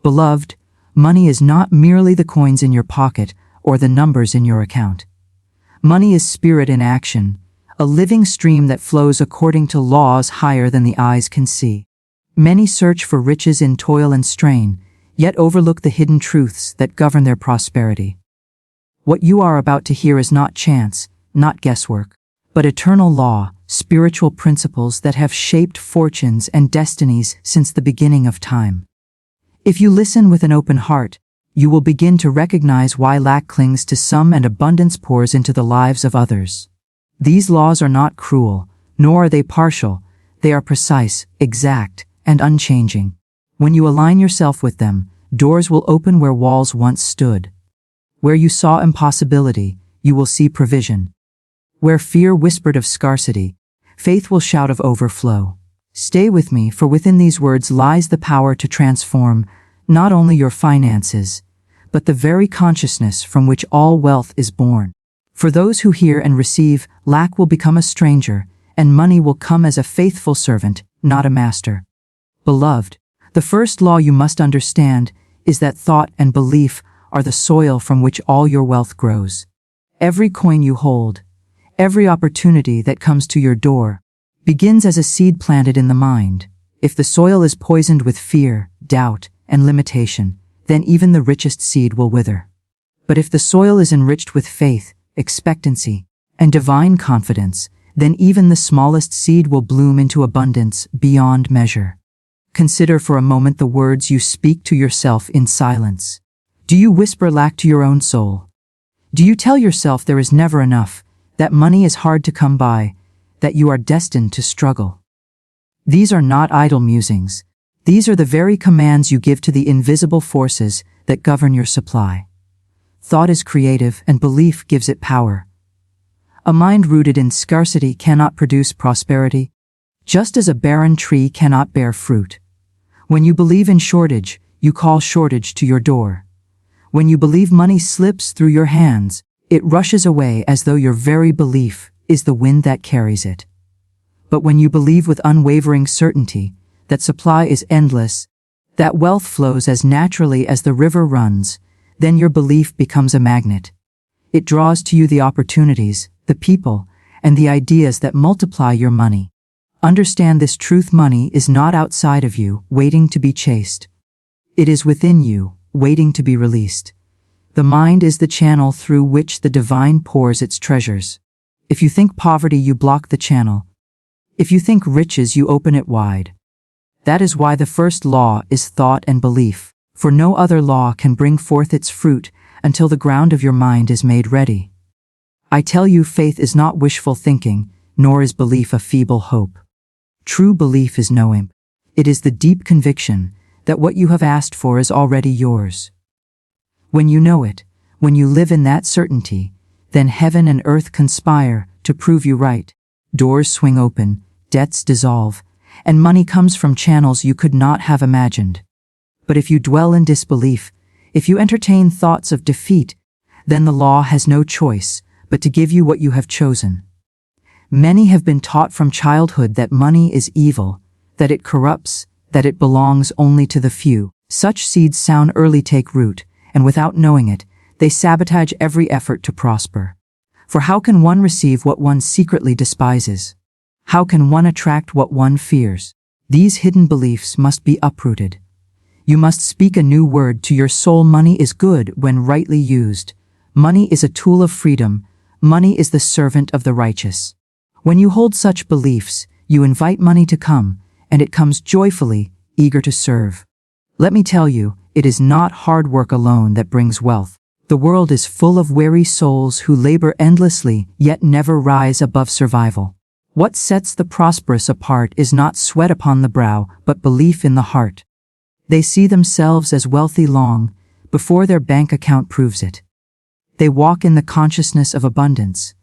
Beloved, money is not merely the coins in your pocket or the numbers in your account. Money is spirit in action, a living stream that flows according to laws higher than the eyes can see. Many search for riches in toil and strain, yet overlook the hidden truths that govern their prosperity. What you are about to hear is not chance, not guesswork, but eternal law, spiritual principles that have shaped fortunes and destinies since the beginning of time. If you listen with an open heart, you will begin to recognize why lack clings to some and abundance pours into the lives of others. These laws are not cruel, nor are they partial. They are precise, exact, and unchanging. When you align yourself with them, doors will open where walls once stood. Where you saw impossibility, you will see provision. Where fear whispered of scarcity, faith will shout of overflow. Stay with me, for within these words lies the power to transform not only your finances, but the very consciousness from which all wealth is born. For those who hear and receive, lack will become a stranger, and money will come as a faithful servant, not a master. Beloved, the first law you must understand is that thought and belief are the soil from which all your wealth grows. Every coin you hold, every opportunity that comes to your door, begins as a seed planted in the mind. If the soil is poisoned with fear, doubt, and limitation, then even the richest seed will wither. But if the soil is enriched with faith, expectancy, and divine confidence, then even the smallest seed will bloom into abundance beyond measure. Consider for a moment the words you speak to yourself in silence. Do you whisper lack to your own soul? Do you tell yourself there is never enough, that money is hard to come by, that you are destined to struggle? These are not idle musings. These are the very commands you give to the invisible forces that govern your supply. Thought is creative and belief gives it power. A mind rooted in scarcity cannot produce prosperity, just as a barren tree cannot bear fruit. When you believe in shortage, you call shortage to your door. When you believe money slips through your hands, it rushes away as though your very belief is the wind that carries it. But when you believe with unwavering certainty that supply is endless, that wealth flows as naturally as the river runs, then your belief becomes a magnet. It draws to you the opportunities, the people, and the ideas that multiply your money. Understand this truth: money is not outside of you, waiting to be chased. It is within you, waiting to be released. The mind is the channel through which the divine pours its treasures. If you think poverty, you block the channel. If you think riches, you open it wide. That is why the first law is thought and belief, for no other law can bring forth its fruit until the ground of your mind is made ready. I tell you, faith is not wishful thinking, nor is belief a feeble hope. True belief is knowing. It is the deep conviction that what you have asked for is already yours. When you know it, when you live in that certainty, then heaven and earth conspire to prove you right. Doors swing open, debts dissolve, and money comes from channels you could not have imagined. But if you dwell in disbelief, if you entertain thoughts of defeat, then the law has no choice but to give you what you have chosen. Many have been taught from childhood that money is evil, that it corrupts, that it belongs only to the few. Such seeds sown early take root, and without knowing it, they sabotage every effort to prosper. For how can one receive what one secretly despises? How can one attract what one fears? These hidden beliefs must be uprooted. You must speak a new word to your soul. Money is good when rightly used. Money is a tool of freedom. Money is the servant of the righteous. When you hold such beliefs, you invite money to come, and it comes joyfully, eager to serve. Let me tell you, it is not hard work alone that brings wealth. The world is full of weary souls who labor endlessly, yet never rise above survival. What sets the prosperous apart is not sweat upon the brow, but belief in the heart. They see themselves as wealthy long before their bank account proves it. They walk in the consciousness of abundance,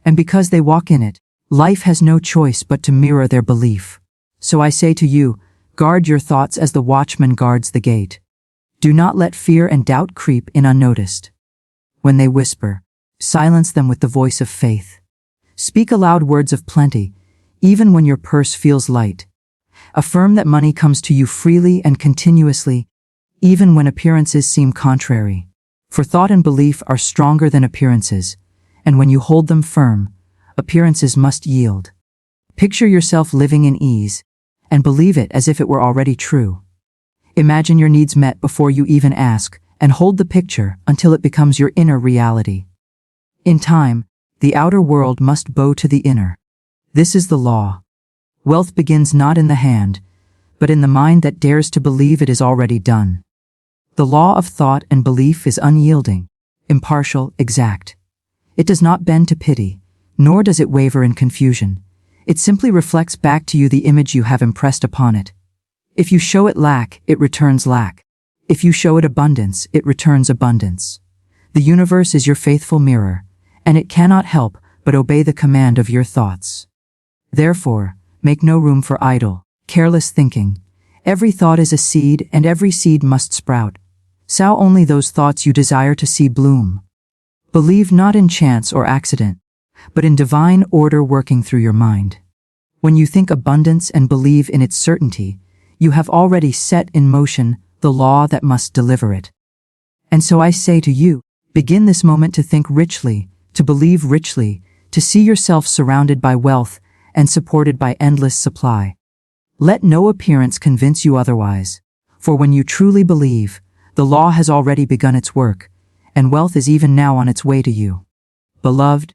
and because they walk in it, life has no choice but to mirror their belief. So I say to you, guard your thoughts as the watchman guards the gate. Do not let fear and doubt creep in unnoticed. When they whisper, silence them with the voice of faith. Speak aloud words of plenty, even when your purse feels light. Affirm that money comes to you freely and continuously, even when appearances seem contrary. For thought and belief are stronger than appearances, and when you hold them firm, appearances must yield. Picture yourself living in ease, and believe it as if it were already true. Imagine your needs met before you even ask, and hold the picture until it becomes your inner reality. In time, the outer world must bow to the inner. This is the law. Wealth begins not in the hand, but in the mind that dares to believe it is already done. The law of thought and belief is unyielding, impartial, exact. It does not bend to pity, nor does it waver in confusion. It simply reflects back to you the image you have impressed upon it. If you show it lack, it returns lack. If you show it abundance, it returns abundance. The universe is your faithful mirror, and it cannot help but obey the command of your thoughts. Therefore, make no room for idle, careless thinking. Every thought is a seed, and every seed must sprout. Sow only those thoughts you desire to see bloom. Believe not in chance or accident, but in divine order working through your mind. When you think abundance and believe in its certainty, you have already set in motion the law that must deliver it. And so I say to you, begin this moment to think richly, to believe richly, to see yourself surrounded by wealth and supported by endless supply. Let no appearance convince you otherwise, for when you truly believe, the law has already begun its work, and wealth is even now on its way to you. Beloved,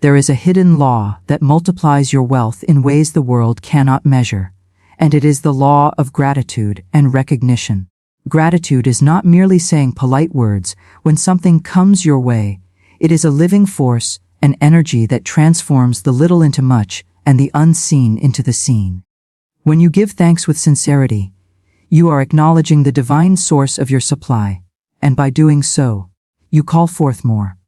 there is a hidden law that multiplies your wealth in ways the world cannot measure, and it is the law of gratitude and recognition. Gratitude is not merely saying polite words when something comes your way. It is a living force, an energy that transforms the little into much and the unseen into the seen. When you give thanks with sincerity, you are acknowledging the divine source of your supply, and by doing so, you call forth more.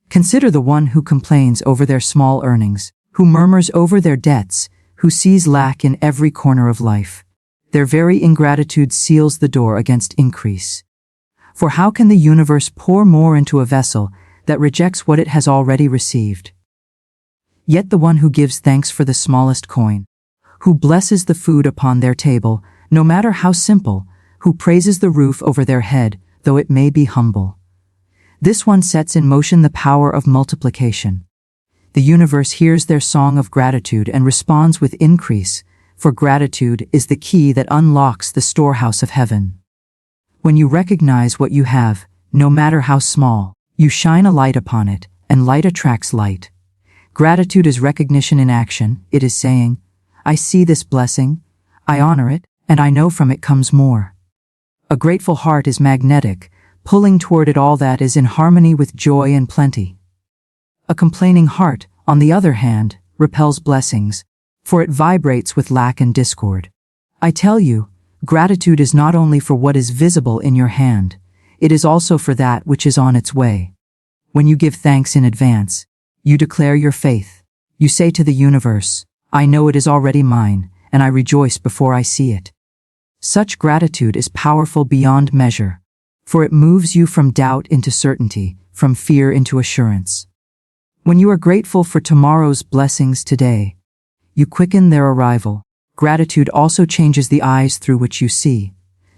Consider the one who complains over their small earnings, who murmurs over their debts, who sees lack in every corner of life. Their very ingratitude seals the door against increase. For how can the universe pour more into a vessel that rejects what it has already received? Yet the one who gives thanks for the smallest coin, who blesses the food upon their table, no matter how simple, who praises the roof over their head, though it may be humble. This one sets in motion the power of multiplication. The universe hears their song of gratitude and responds with increase, for gratitude is the key that unlocks the storehouse of heaven. When you recognize what you have, no matter how small, you shine a light upon it, and light attracts light. Gratitude is recognition in action. It is saying, I see this blessing, I honor it, and I know from it comes more. A grateful heart is magnetic, pulling toward it all that is in harmony with joy and plenty. A complaining heart, on the other hand, repels blessings, for it vibrates with lack and discord. I tell you, gratitude is not only for what is visible in your hand, it is also for that which is on its way. When you give thanks in advance, you declare your faith. You say to the universe, I know it is already mine, and I rejoice before I see it. Such gratitude is powerful beyond measure, for it moves you from doubt into certainty, from fear into assurance. When you are grateful for tomorrow's blessings today, you quicken their arrival. Gratitude also changes the eyes through which you see.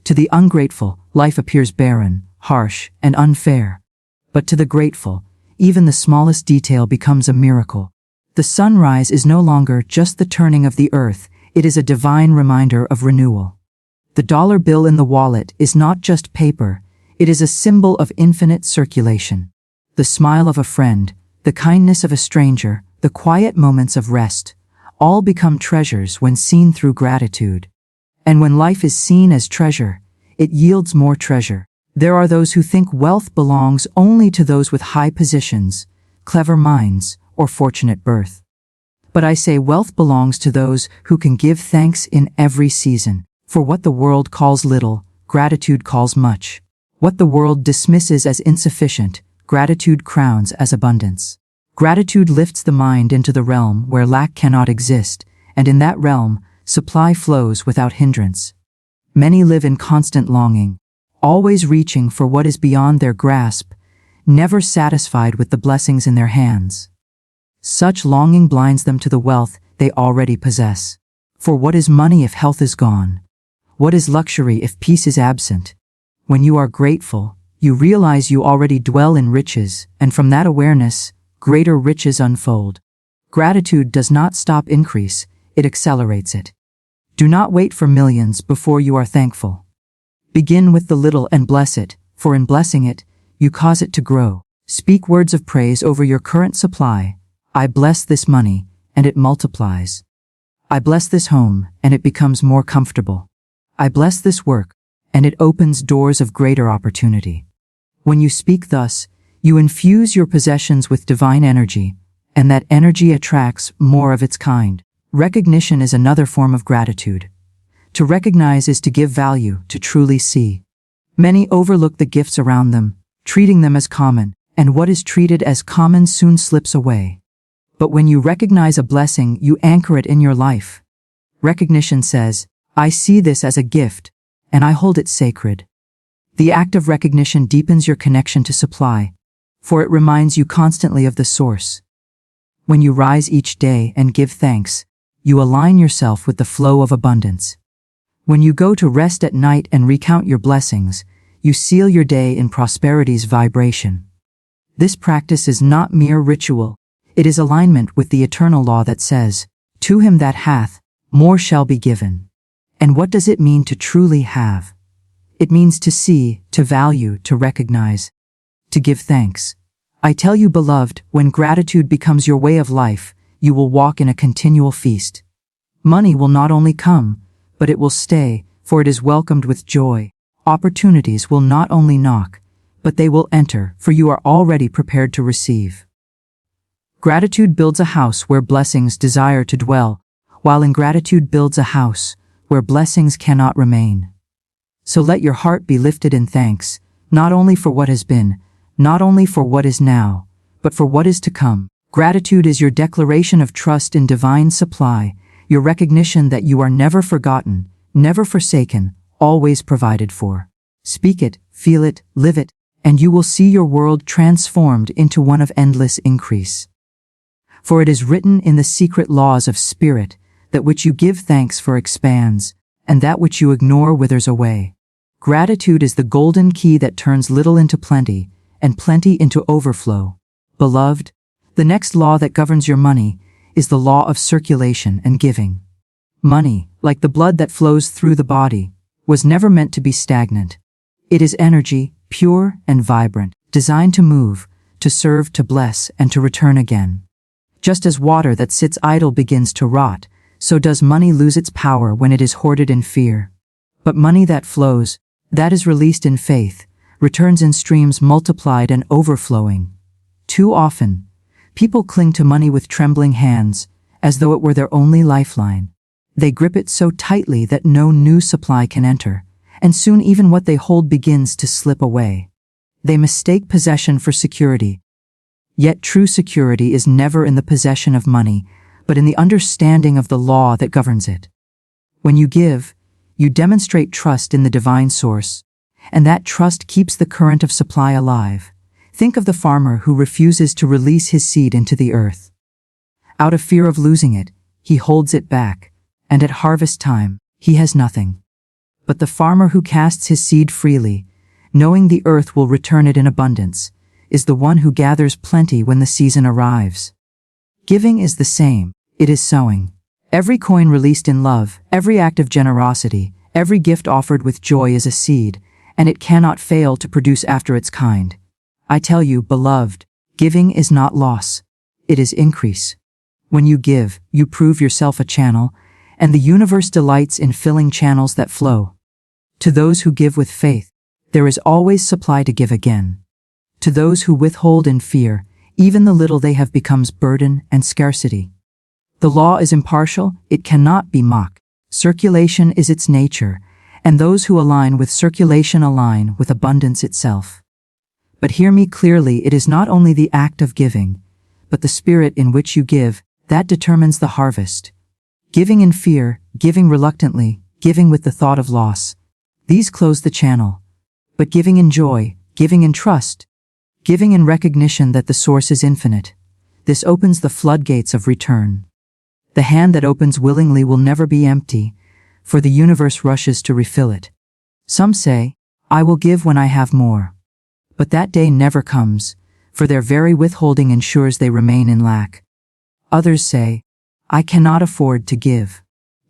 To the ungrateful, life appears barren, harsh, and unfair. But to the grateful, even the smallest detail becomes a miracle. The sunrise is no longer just the turning of the earth, it is a divine reminder of renewal. The dollar bill in the wallet is not just paper, it is a symbol of infinite circulation. The smile of a friend, the kindness of a stranger, the quiet moments of rest, all become treasures when seen through gratitude. And when life is seen as treasure, it yields more treasure. There are those who think wealth belongs only to those with high positions, clever minds, or fortunate birth. But I say wealth belongs to those who can give thanks in every season. For what the world calls little, gratitude calls much. What the world dismisses as insufficient, gratitude crowns as abundance. Gratitude lifts the mind into the realm where lack cannot exist, and in that realm, supply flows without hindrance. Many live in constant longing, always reaching for what is beyond their grasp, never satisfied with the blessings in their hands. Such longing blinds them to the wealth they already possess. For what is money if health is gone? What is luxury if peace is absent? When you are grateful, you realize you already dwell in riches, and from that awareness, greater riches unfold. Gratitude does not stop increase, it accelerates it. Do not wait for millions before you are thankful. Begin with the little and bless it, for in blessing it, you cause it to grow. Speak words of praise over your current supply. I bless this money, and it multiplies. I bless this home, and it becomes more comfortable. I bless this work, and it opens doors of greater opportunity. When you speak thus, you infuse your possessions with divine energy, and that energy attracts more of its kind. Recognition is another form of gratitude. To recognize is to give value, to truly see. Many overlook the gifts around them, treating them as common, and what is treated as common soon slips away. But when you recognize a blessing, you anchor it in your life. Recognition says, I see this as a gift, and I hold it sacred. The act of recognition deepens your connection to supply, for it reminds you constantly of the source. When you rise each day and give thanks, you align yourself with the flow of abundance. When you go to rest at night and recount your blessings, you seal your day in prosperity's vibration. This practice is not mere ritual, it is alignment with the eternal law that says, to him that hath, more shall be given. And what does it mean to truly have? It means to see, to value, to recognize, to give thanks. I tell you, beloved, when gratitude becomes your way of life, you will walk in a continual feast. Money will not only come, but it will stay, for it is welcomed with joy. Opportunities will not only knock, but they will enter, for you are already prepared to receive. Gratitude builds a house where blessings desire to dwell, while ingratitude builds a house where blessings cannot remain. So let your heart be lifted in thanks, not only for what has been, not only for what is now, but for what is to come. Gratitude is your declaration of trust in divine supply, your recognition that you are never forgotten, never forsaken, always provided for. Speak it, feel it, live it, and you will see your world transformed into one of endless increase. For it is written in the secret laws of spirit, that which you give thanks for expands, and that which you ignore withers away. Gratitude is the golden key that turns little into plenty, and plenty into overflow. Beloved, the next law that governs your money is the law of circulation and giving. Money, like the blood that flows through the body, was never meant to be stagnant. It is energy, pure and vibrant, designed to move, to serve, to bless, and to return again. Just as water that sits idle begins to rot, so does money lose its power when it is hoarded in fear. But money that flows, that is released in faith, returns in streams multiplied and overflowing. Too often, people cling to money with trembling hands, as though it were their only lifeline. They grip it so tightly that no new supply can enter, and soon even what they hold begins to slip away. They mistake possession for security. Yet true security is never in the possession of money, but in the understanding of the law that governs it. When you give, you demonstrate trust in the divine source, and that trust keeps the current of supply alive. Think of the farmer who refuses to release his seed into the earth. Out of fear of losing it, he holds it back, and at harvest time, he has nothing. But the farmer who casts his seed freely, knowing the earth will return it in abundance, is the one who gathers plenty when the season arrives. Giving is the same, it is sowing. Every coin released in love, every act of generosity, every gift offered with joy is a seed, and it cannot fail to produce after its kind. I tell you, beloved, giving is not loss, it is increase. When you give, you prove yourself a channel, and the universe delights in filling channels that flow. To those who give with faith, there is always supply to give again. To those who withhold in fear, even the little they have becomes burden and scarcity. The law is impartial, it cannot be mocked. Circulation is its nature, and those who align with circulation align with abundance itself. But hear me clearly, it is not only the act of giving, but the spirit in which you give, that determines the harvest. Giving in fear, giving reluctantly, giving with the thought of loss, these close the channel. But giving in joy, giving in trust, giving in recognition that the source is infinite, this opens the floodgates of return. The hand that opens willingly will never be empty, for the universe rushes to refill it. Some say, I will give when I have more. But that day never comes, for their very withholding ensures they remain in lack. Others say, I cannot afford to give.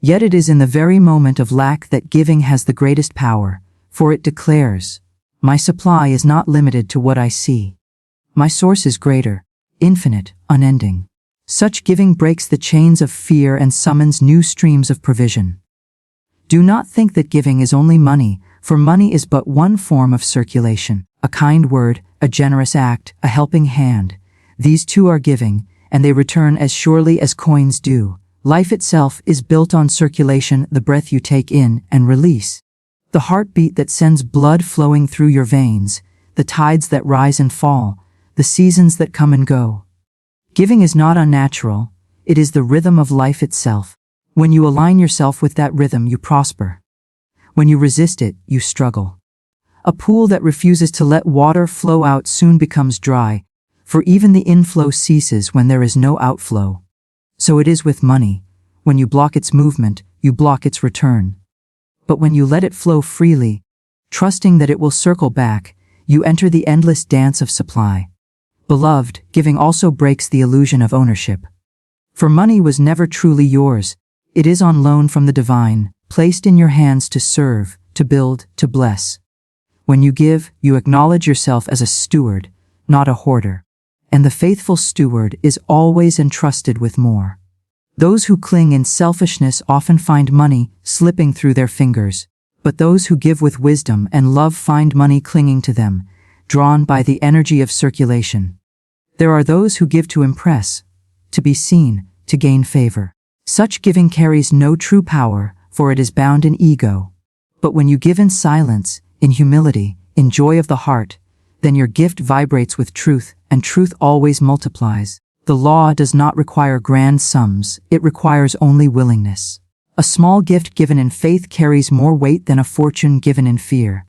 Yet it is in the very moment of lack that giving has the greatest power, for it declares, my supply is not limited to what I see. My source is greater, infinite, unending. Such giving breaks the chains of fear and summons new streams of provision. Do not think that giving is only money, for money is but one form of circulation. A kind word, a generous act, a helping hand. These too are giving, and they return as surely as coins do. Life itself is built on circulation, the breath you take in and release. The heartbeat that sends blood flowing through your veins, the tides that rise and fall, the seasons that come and go. Giving is not unnatural, it is the rhythm of life itself. When you align yourself with that rhythm, you prosper. When you resist it, you struggle. A pool that refuses to let water flow out soon becomes dry, for even the inflow ceases when there is no outflow. So it is with money. When you block its movement, you block its return. But when you let it flow freely, trusting that it will circle back, you enter the endless dance of supply. Beloved, giving also breaks the illusion of ownership. For money was never truly yours. It is on loan from the divine, placed in your hands to serve, to build, to bless. When you give, you acknowledge yourself as a steward, not a hoarder. And the faithful steward is always entrusted with more. Those who cling in selfishness often find money slipping through their fingers, but those who give with wisdom and love find money clinging to them, drawn by the energy of circulation. There are those who give to impress, to be seen, to gain favor. Such giving carries no true power, for it is bound in ego. But when you give in silence, in humility, in joy of the heart, then your gift vibrates with truth, and truth always multiplies. The law does not require grand sums, it requires only willingness. A small gift given in faith carries more weight than a fortune given in fear.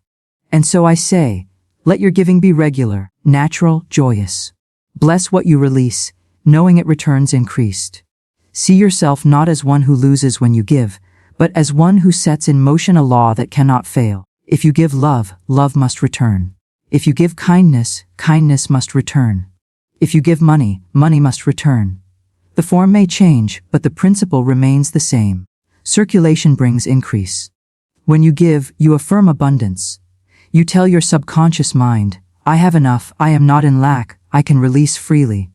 And so I say, let your giving be regular, natural, joyous. Bless what you release, knowing it returns increased. See yourself not as one who loses when you give, but as one who sets in motion a law that cannot fail. If you give love, love must return. If you give kindness, kindness must return. If you give money, money must return. The form may change, but the principle remains the same. Circulation brings increase. When you give, you affirm abundance. You tell your subconscious mind, I have enough, I am not in lack, I can release freely.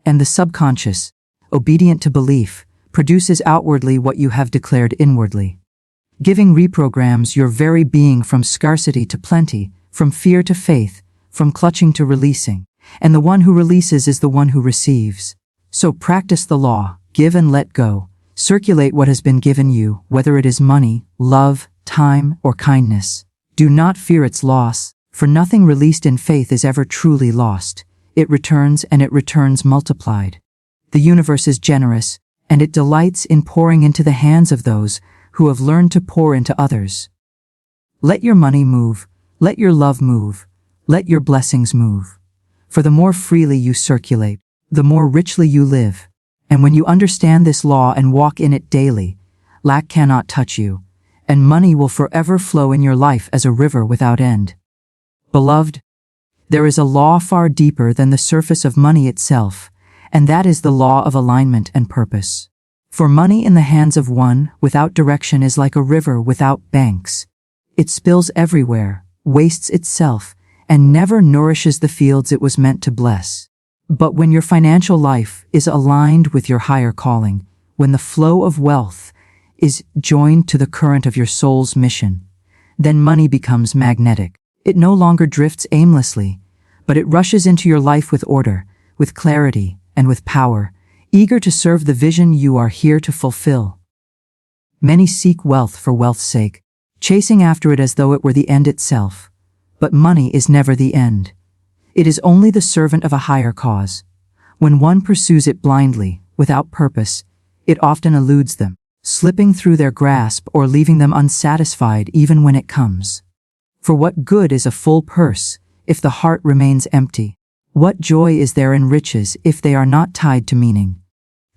And the subconscious, obedient to belief, produces outwardly what you have declared inwardly. Giving reprograms your very being from scarcity to plenty, from fear to faith, from clutching to releasing. And the one who releases is the one who receives. So practice the law, give and let go. Circulate what has been given you, whether it is money, love, time, or kindness. Do not fear its loss, for nothing released in faith is ever truly lost. It returns and it returns multiplied. The universe is generous, and it delights in pouring into the hands of those who have learned to pour into others. Let your money move, let your love move, let your blessings move. For the more freely you circulate, the more richly you live. And when you understand this law and walk in it daily, lack cannot touch you, and money will forever flow in your life as a river without end. Beloved, there is a law far deeper than the surface of money itself, and that is the law of alignment and purpose. For money in the hands of one without direction is like a river without banks. It spills everywhere, wastes itself, and never nourishes the fields it was meant to bless. But when your financial life is aligned with your higher calling, when the flow of wealth is joined to the current of your soul's mission, then money becomes magnetic. It no longer drifts aimlessly, but it rushes into your life with order, with clarity, and with power, eager to serve the vision you are here to fulfill. Many seek wealth for wealth's sake, chasing after it as though it were the end itself. But money is never the end. It is only the servant of a higher cause. When one pursues it blindly, without purpose, it often eludes them, slipping through their grasp or leaving them unsatisfied even when it comes. For what good is a full purse if the heart remains empty? What joy is there in riches if they are not tied to meaning?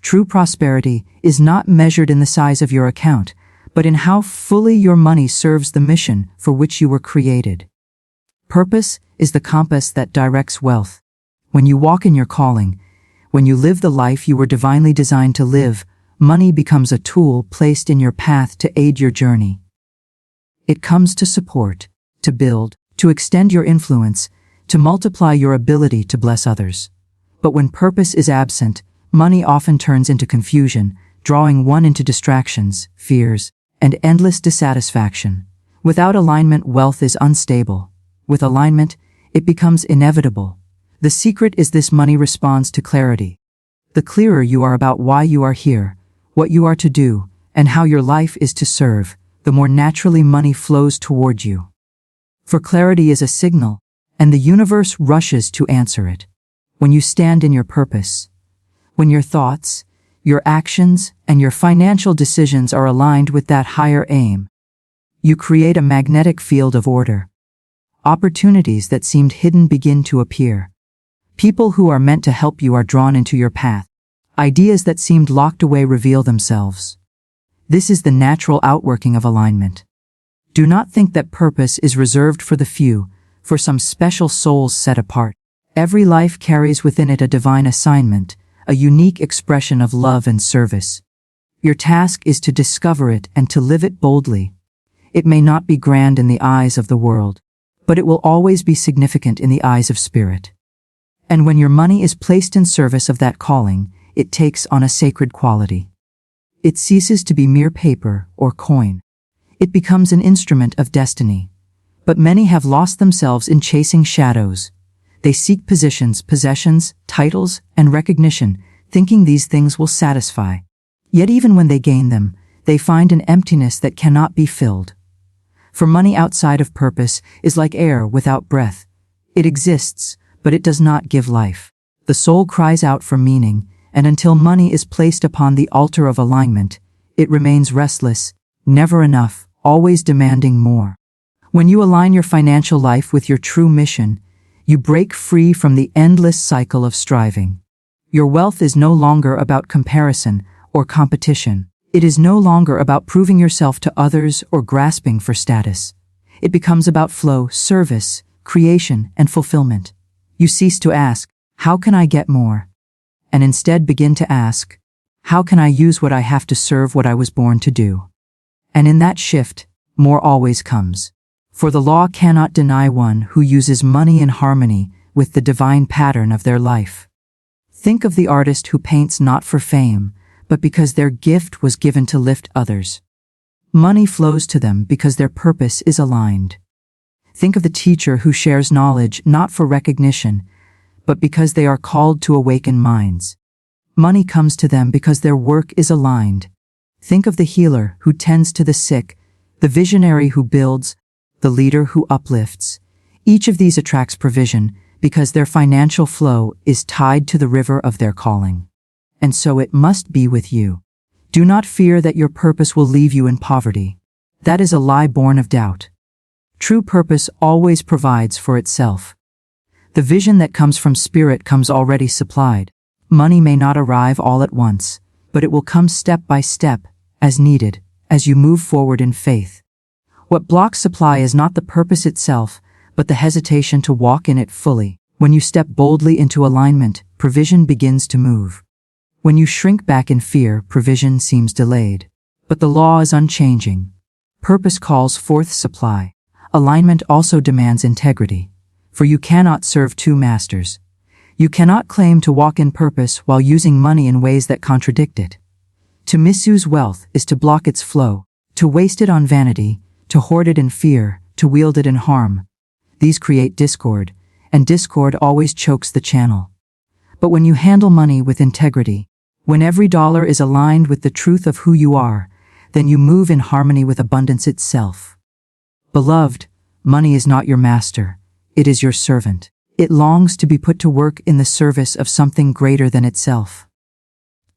True prosperity is not measured in the size of your account, but in how fully your money serves the mission for which you were created. Purpose is the compass that directs wealth. When you walk in your calling, when you live the life you were divinely designed to live, money becomes a tool placed in your path to aid your journey. It comes to support, to build, to extend your influence, to multiply your ability to bless others. But when purpose is absent, money often turns into confusion, drawing one into distractions, fears, and endless dissatisfaction. Without alignment, wealth is unstable. With alignment, it becomes inevitable. The secret is this: money responds to clarity. The clearer you are about why you are here, what you are to do, and how your life is to serve, the more naturally money flows toward you. For clarity is a signal, and the universe rushes to answer it. When you stand in your purpose, when your thoughts, your actions, and your financial decisions are aligned with that higher aim, you create a magnetic field of order. Opportunities that seemed hidden begin to appear. People who are meant to help you are drawn into your path. Ideas that seemed locked away reveal themselves. This is the natural outworking of alignment. Do not think that purpose is reserved for the few, for some special souls set apart. Every life carries within it a divine assignment, a unique expression of love and service. Your task is to discover it and to live it boldly. It may not be grand in the eyes of the world, but it will always be significant in the eyes of spirit. And when your money is placed in service of that calling, it takes on a sacred quality. It ceases to be mere paper or coin. It becomes an instrument of destiny. But many have lost themselves in chasing shadows. They seek positions, possessions, titles, and recognition, thinking these things will satisfy. Yet even when they gain them, they find an emptiness that cannot be filled. For money outside of purpose is like air without breath. It exists, but it does not give life. The soul cries out for meaning, and until money is placed upon the altar of alignment, it remains restless, never enough, always demanding more. When you align your financial life with your true mission, you break free from the endless cycle of striving. Your wealth is no longer about comparison or competition. It is no longer about proving yourself to others or grasping for status. It becomes about flow, service, creation, and fulfillment. You cease to ask, how can I get more? And instead begin to ask, how can I use what I have to serve what I was born to do? And in that shift, more always comes. For the law cannot deny one who uses money in harmony with the divine pattern of their life. Think of the artist who paints not for fame, but because their gift was given to lift others. Money flows to them because their purpose is aligned. Think of the teacher who shares knowledge not for recognition, but because they are called to awaken minds. Money comes to them because their work is aligned. Think of the healer who tends to the sick, the visionary who builds, the leader who uplifts. Each of these attracts provision because their financial flow is tied to the river of their calling. And so it must be with you. Do not fear that your purpose will leave you in poverty. That is a lie born of doubt. True purpose always provides for itself. The vision that comes from spirit comes already supplied. Money may not arrive all at once, but it will come step by step, as needed, as you move forward in faith. What blocks supply is not the purpose itself, but the hesitation to walk in it fully. When you step boldly into alignment, provision begins to move. When you shrink back in fear, provision seems delayed. But the law is unchanging. Purpose calls forth supply. Alignment also demands integrity. For you cannot serve two masters. You cannot claim to walk in purpose while using money in ways that contradict it. To misuse wealth is to block its flow, to waste it on vanity, to hoard it in fear, to wield it in harm. These create discord, and discord always chokes the channel. But when you handle money with integrity, when every dollar is aligned with the truth of who you are, then you move in harmony with abundance itself. Beloved, money is not your master, it is your servant. It longs to be put to work in the service of something greater than itself.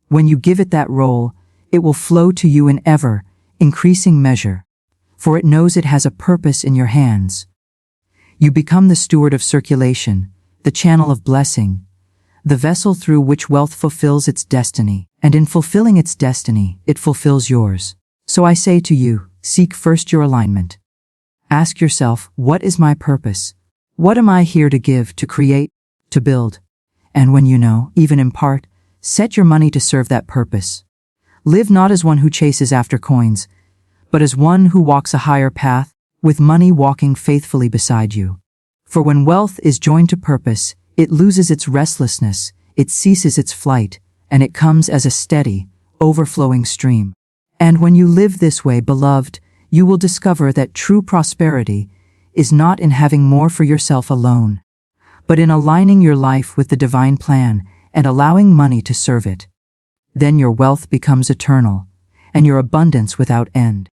When you give it that role, it will flow to you in ever increasing measure, for it knows it has a purpose in your hands. You become the steward of circulation, the channel of blessing, the vessel through which wealth fulfills its destiny, and in fulfilling its destiny, it fulfills yours. So I say to you, seek first your alignment. Ask yourself, what is my purpose? What am I here to give, to create, to build? And when you know, even in part, set your money to serve that purpose. Live not as one who chases after coins, but as one who walks a higher path, with money walking faithfully beside you. For when wealth is joined to purpose, it loses its restlessness, it ceases its flight, and it comes as a steady, overflowing stream. And when you live this way, beloved, you will discover that true prosperity is not in having more for yourself alone, but in aligning your life with the divine plan and allowing money to serve it. Then your wealth becomes eternal, and your abundance without end.